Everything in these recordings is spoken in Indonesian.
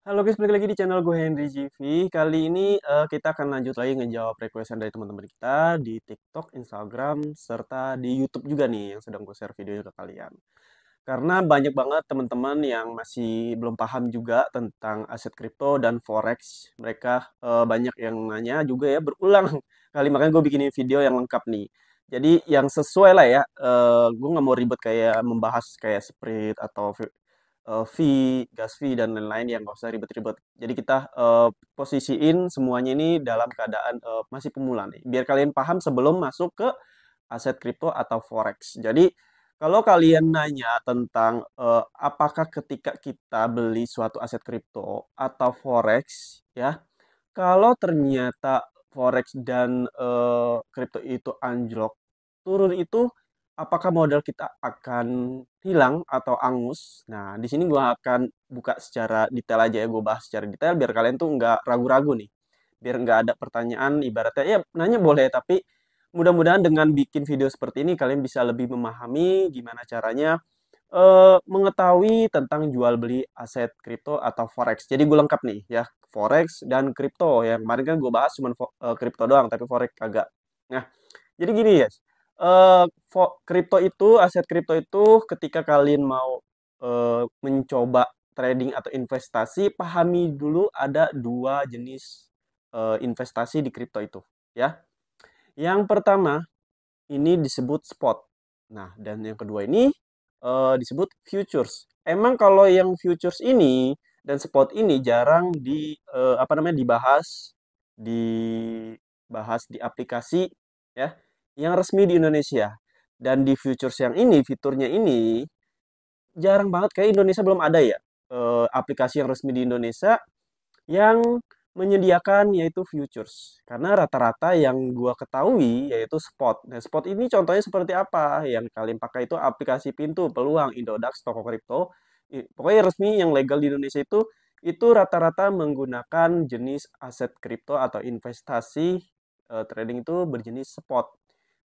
Halo guys, balik lagi di channel gue Henry GV. Kali ini kita akan lanjut lagi ngejawab requestan dari teman-teman kita di TikTok, Instagram, serta di YouTube juga nih yang sedang gue share videonya ke kalian. Karena banyak banget teman-teman yang masih belum paham juga tentang aset kripto dan forex. Mereka banyak yang nanya juga ya berulang kali, makanya gue bikinin video yang lengkap nih. Jadi yang sesuai lah ya, gue nggak mau ribet kayak membahas kayak Sprint atau fee, gas fee dan lain-lain yang nggak usah ribet-ribet. Jadi kita posisiin semuanya ini dalam keadaan masih pemula nih, biar kalian paham sebelum masuk ke aset kripto atau forex. Jadi kalau kalian nanya tentang apakah ketika kita beli suatu aset kripto atau forex, ya, kalau ternyata forex dan kripto itu anjlok, turun itu apakah modal kita akan hilang atau angus? Nah, di sini gua akan buka secara detail aja ya, gue bahas secara detail biar kalian tuh nggak ragu-ragu nih. Biar nggak ada pertanyaan ibaratnya, ya nanya boleh, tapi mudah-mudahan dengan bikin video seperti ini kalian bisa lebih memahami gimana caranya mengetahui tentang jual beli aset kripto atau forex. Jadi gue lengkap nih ya, forex dan kripto. Yang kemarin kan gue bahas cuma kripto doang, tapi forex kagak. Nah, jadi gini ya, kripto itu, aset kripto itu ketika kalian mau mencoba trading atau investasi, pahami dulu ada dua jenis investasi di kripto itu, ya. Yang pertama ini disebut spot. Nah, dan yang kedua ini disebut futures. Emang kalau yang futures ini dan spot ini jarang apa namanya dibahas di aplikasi ya yang resmi di Indonesia. Dan di futures yang ini, fiturnya ini jarang banget, kayak Indonesia belum ada ya aplikasi yang resmi di Indonesia yang menyediakan yaitu futures. Karena rata-rata yang gua ketahui yaitu spot. Nah, spot ini contohnya seperti apa? Yang kalian pakai itu aplikasi Pintu, Peluang, Indodax, Toko Kripto. Pokoknya resmi yang legal di Indonesia itu rata-rata menggunakan jenis aset kripto atau investasi trading itu berjenis spot.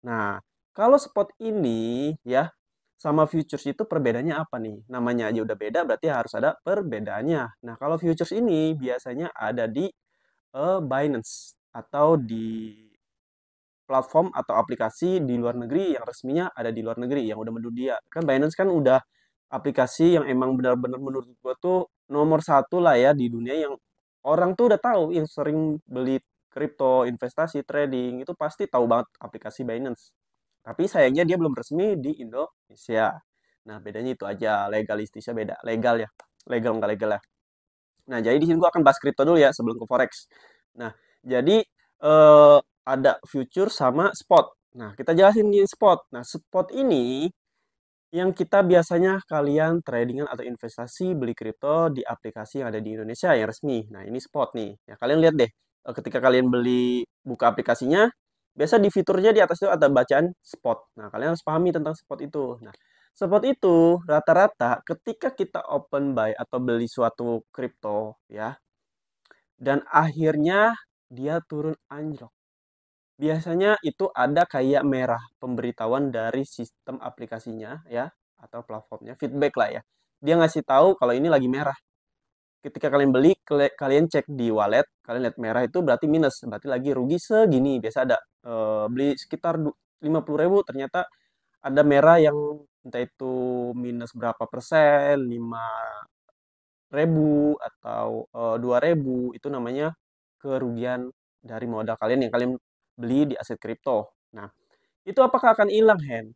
Nah, kalau spot ini ya sama futures itu perbedaannya apa nih? Namanya aja udah beda, berarti harus ada perbedaannya. Nah, kalau futures ini biasanya ada di Binance atau di platform atau aplikasi di luar negeri yang resminya ada di luar negeri yang udah mendunia. Kan Binance kan udah aplikasi yang emang benar-benar menurut gua tuh nomor satu lah ya di dunia, yang orang tuh udah tahu, yang sering beli kripto, investasi, trading itu pasti tahu banget aplikasi Binance. Tapi sayangnya dia belum resmi di Indonesia. Nah, bedanya itu aja, legalistisnya beda. Legal ya. Legal nggak legal ya. Nah, jadi di sini gua akan bahas kripto dulu ya sebelum ke forex. Nah, jadi ada future sama spot. Nah, kita jelasin di spot. Nah, spot ini yang kita biasanya kalian tradingan atau investasi beli kripto di aplikasi yang ada di Indonesia yang resmi. Nah, ini spot nih. Ya, kalian lihat deh, ketika kalian beli buka aplikasinya, biasa di fiturnya di atas itu ada bacaan spot. Nah, kalian harus pahami tentang spot itu. Nah, spot itu rata-rata ketika kita open buy atau beli suatu kripto ya, dan akhirnya dia turun anjlok. Biasanya itu ada kayak merah pemberitahuan dari sistem aplikasinya ya atau platformnya, feedback lah ya. Dia ngasih tahu kalau ini lagi merah. Ketika kalian beli, kalian cek di wallet, kalian lihat merah itu berarti minus, berarti lagi rugi segini. Biasa ada beli sekitar 50.000, ternyata ada merah yang entah itu minus berapa persen, 5.000 atau 2.000, itu namanya kerugian dari modal kalian yang kalian beli di aset kripto. Nah, itu apakah akan hilang, Hen?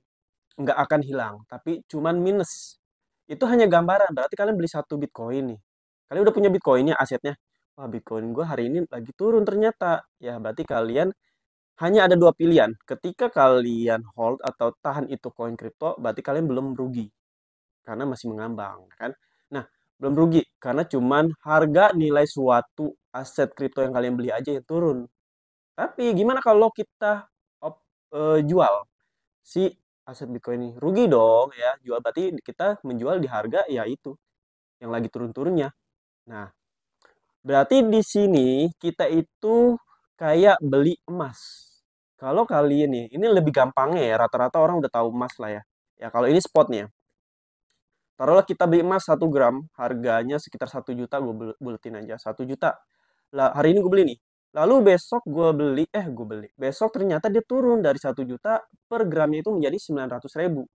Nggak akan hilang, tapi cuman minus. Itu hanya gambaran, berarti kalian beli satu Bitcoin nih. Kalian udah punya Bitcoinnya, asetnya. Wah, Bitcoin gue hari ini lagi turun ternyata. Ya, berarti kalian hanya ada dua pilihan. Ketika kalian hold atau tahan itu koin kripto, berarti kalian belum rugi karena masih mengambang, kan? Nah, belum rugi karena cuman harga nilai suatu aset kripto yang kalian beli aja yang turun. Tapi gimana kalau kita jual si aset Bitcoin ini? Rugi dong ya. Jual berarti kita menjual di harga ya itu yang lagi turun-turunnya. Nah, berarti di sini kita itu kayak beli emas. Kalau kalian nih, ini lebih gampangnya ya, rata-rata orang udah tahu emas lah ya. Ya kalau ini spotnya. Taruhlah kita beli emas 1 gram, harganya sekitar 1 juta, gue buletin aja 1 juta. Lah hari ini gue beli nih. Lalu besok besok ternyata dia turun dari 1 juta per gramnya itu menjadi 900 ribu.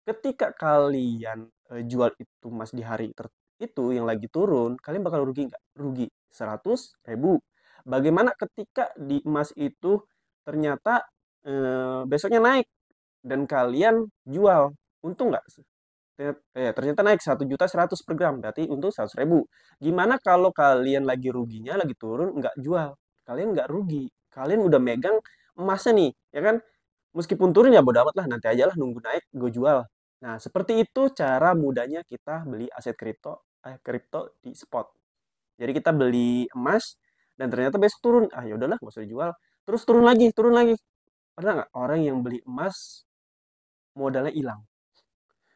Ketika kalian jual itu emas di hari itu yang lagi turun, kalian bakal rugi nggak? Rugi 100 ribu. Bagaimana ketika di emas itu ternyata besoknya naik dan kalian jual, untung nggak? Ternyata naik 1.100.000 per gram, berarti untung 100 ribu. Gimana kalau kalian lagi ruginya, lagi turun, nggak jual? Kalian nggak rugi. Kalian udah megang emasnya nih, ya kan? Meskipun turun ya bodo amat lah, nanti aja lah nunggu naik, gue jual. Nah, seperti itu cara mudahnya kita beli aset kripto di spot. Jadi kita beli emas dan ternyata besok turun, ah ya udahlah nggak usah dijual. Terus turun lagi, turun lagi. Pernah nggak orang yang beli emas modalnya hilang?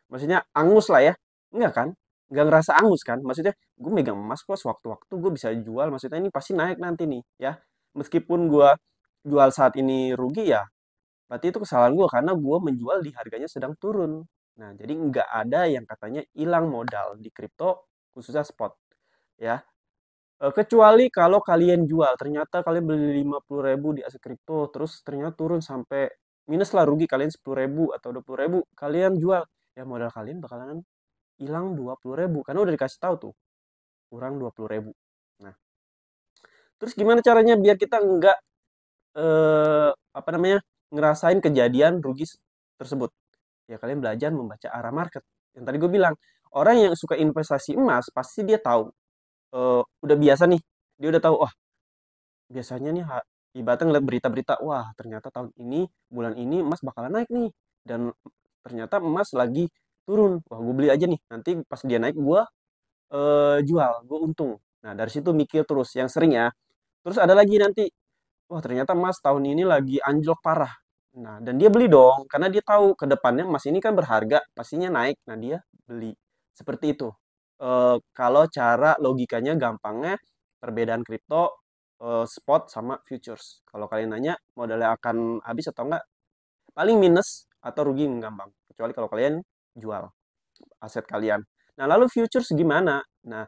Maksudnya angus lah ya. Enggak kan? Nggak ngerasa angus kan? Maksudnya gue megang emas kok sewaktu-waktu gue bisa jual. Maksudnya ini pasti naik nanti nih ya. Meskipun gue jual saat ini rugi ya, berarti itu kesalahan gue karena gue menjual di harganya sedang turun. Nah, jadi nggak ada yang katanya hilang modal di kripto, khususnya spot. Ya, kecuali kalau kalian jual, ternyata kalian beli 50 ribu di aset kripto, terus ternyata turun sampai minus lah, rugi kalian 10 ribu atau 20 ribu, kalian jual, ya modal kalian bakalan hilang 20 ribu, karena udah dikasih tahu tuh, kurang 20 ribu. Nah, terus gimana caranya biar kita nggak, apa namanya, ngerasain kejadian rugi tersebut? Ya kalian belajar membaca arah market. Yang tadi gue bilang, orang yang suka investasi emas, pasti dia tahu, udah biasa nih, dia udah tahu, oh biasanya nih ibaratnya ngeliat berita-berita, wah ternyata tahun ini, bulan ini emas bakalan naik nih. Dan ternyata emas lagi turun. Wah gue beli aja nih, nanti pas dia naik gue jual, gue untung. Nah dari situ mikir terus, yang sering ya. Terus ada lagi nanti, wah ternyata emas tahun ini lagi anjlok parah. Nah dan dia beli dong, karena dia tahu ke depannya emas ini kan berharga, pastinya naik. Nah dia beli. Seperti itu. Kalau cara logikanya gampangnya, perbedaan kripto, spot sama futures. Kalau kalian nanya modalnya akan habis atau enggak, paling minus atau rugi gampang. Kecuali kalau kalian jual aset kalian. Nah, lalu futures gimana? Nah,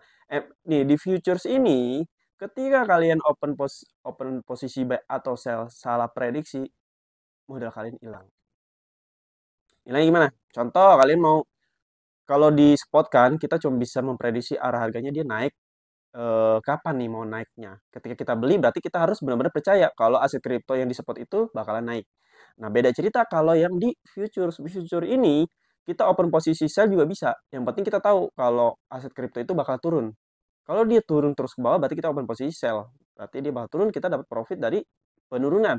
nih di futures ini ketika kalian open posisi buy atau sell salah prediksi, modal kalian hilang. Hilangnya gimana? Contoh kalian mau, kalau di spot kan kita cuma bisa memprediksi arah harganya dia naik kapan nih mau naiknya. Ketika kita beli berarti kita harus benar-benar percaya kalau aset kripto yang di spot itu bakalan naik. Nah, beda cerita kalau yang di futures. Di futures ini kita open posisi sell juga bisa. Yang penting kita tahu kalau aset kripto itu bakal turun. Kalau dia turun terus ke bawah berarti kita open posisi sell. Berarti dia bakal turun, kita dapat profit dari penurunan.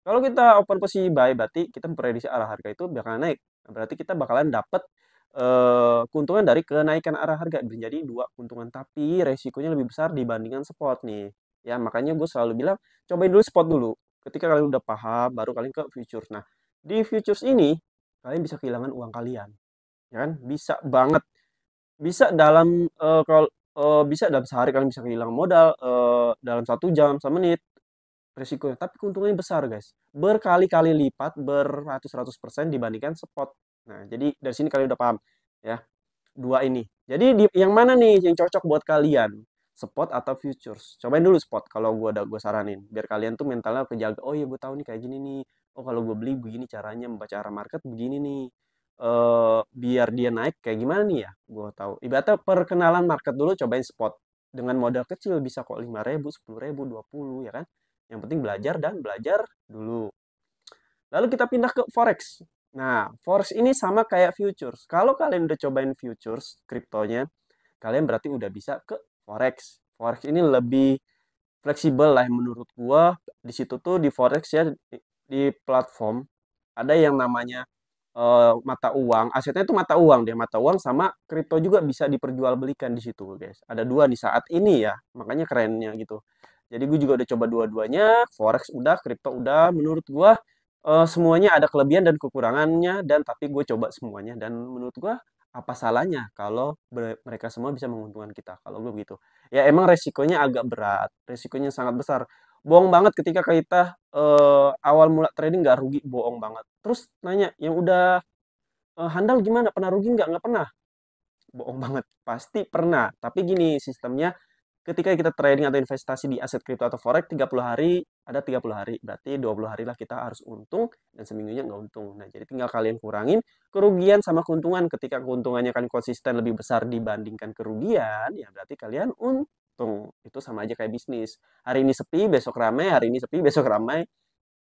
Kalau kita open posisi buy berarti kita memprediksi arah harga itu bakalan naik. Nah, berarti kita bakalan dapat keuntungan dari kenaikan arah harga, menjadi dua keuntungan, tapi resikonya lebih besar dibandingkan spot nih. Ya, makanya gue selalu bilang cobain dulu spot dulu. Ketika kalian udah paham, baru kalian ke futures. Nah, di futures ini kalian bisa kehilangan uang kalian, ya kan? Bisa banget. Bisa dalam kalau bisa dalam sehari kalian bisa kehilangan modal, dalam 1 jam, 1 menit resikonya. Tapi keuntungannya besar, guys. Berkali-kali lipat, beratus-ratus persen dibandingkan spot. Nah, jadi dari sini kalian udah paham ya, dua ini. Jadi yang mana nih yang cocok buat kalian? Spot atau futures? Cobain dulu spot kalau gue saranin. Biar kalian tuh mentalnya kejaga. Oh iya gue tahu nih kayak gini nih. Oh kalau gue beli begini caranya, membaca arah market begini nih. Biar dia naik kayak gimana nih ya? Gue tahu. Ibaratnya perkenalan market dulu, cobain spot. Dengan modal kecil bisa kok 5 ribu, 10 ribu, 20 ya kan? Yang penting belajar dan belajar dulu. Lalu kita pindah ke forex. Nah, forex ini sama kayak futures. Kalau kalian udah cobain futures kriptonya, kalian berarti udah bisa ke forex. Forex ini lebih fleksibel lah menurut gua. Di situ tuh di forex ya, di platform ada yang namanya mata uang. Asetnya itu mata uang, dia mata uang sama kripto juga bisa diperjualbelikan di situ, guys. Ada dua di saat ini ya, makanya kerennya gitu. Jadi gue juga udah coba dua-duanya, forex udah, kripto udah. Menurut gua semuanya ada kelebihan dan kekurangannya, dan tapi gue coba semuanya, dan menurut gue apa salahnya kalau mereka semua bisa menguntungkan kita, kalau gue begitu. Ya emang resikonya agak berat, resikonya sangat besar. Bohong banget ketika kita awal mula trading nggak rugi, bohong banget. Terus nanya yang udah handal gimana, pernah rugi nggak pernah. Bohong banget. Pasti pernah. Tapi gini sistemnya, ketika kita trading atau investasi di aset kripto atau forex 30 hari, ada 30 hari. Berarti 20 hari lah kita harus untung dan seminggunya nggak untung. Nah, jadi tinggal kalian kurangin kerugian sama keuntungan. Ketika keuntungannya kan konsisten lebih besar dibandingkan kerugian, ya berarti kalian untung. Itu sama aja kayak bisnis. Hari ini sepi, besok ramai, hari ini sepi, besok ramai.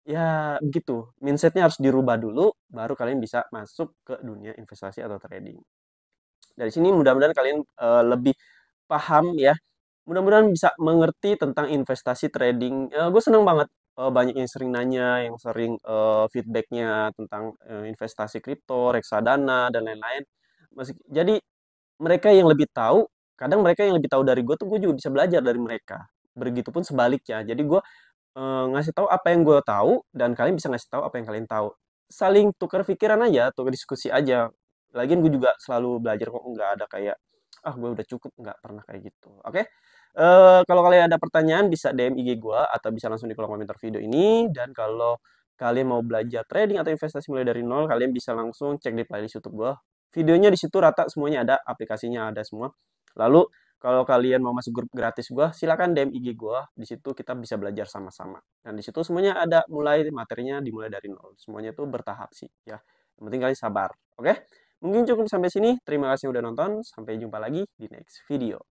Ya, begitu. Mindsetnya harus dirubah dulu, baru kalian bisa masuk ke dunia investasi atau trading. Dari sini mudah-mudahan kalian lebih paham ya. Mudah-mudahan bisa mengerti tentang investasi trading. Gue seneng banget banyak yang sering nanya, yang sering feedbacknya tentang investasi kripto, reksadana dan lain-lain. Jadi mereka yang lebih tahu, kadang mereka yang lebih tahu dari gue tuh gue juga bisa belajar dari mereka. Begitupun sebaliknya. Jadi gue ngasih tahu apa yang gue tahu dan kalian bisa ngasih tahu apa yang kalian tahu. Saling tukar pikiran aja, tukar diskusi aja. Lagian gue juga selalu belajar kok, nggak ada kayak ah gue udah cukup, nggak pernah kayak gitu. Oke. Kalau kalian ada pertanyaan bisa DM IG gue atau bisa langsung di kolom komentar video ini, dan kalau kalian mau belajar trading atau investasi mulai dari nol, kalian bisa langsung cek di playlist YouTube gue. Videonya di situ rata semuanya ada, aplikasinya ada semua. Lalu kalau kalian mau masuk grup gratis gue, silakan DM IG gue. Di situ kita bisa belajar sama-sama. Dan di situ semuanya ada, mulai materinya dimulai dari nol. Semuanya itu bertahap sih ya. Yang penting kalian sabar. Oke? Mungkin cukup sampai sini. Terima kasih udah nonton. Sampai jumpa lagi di next video.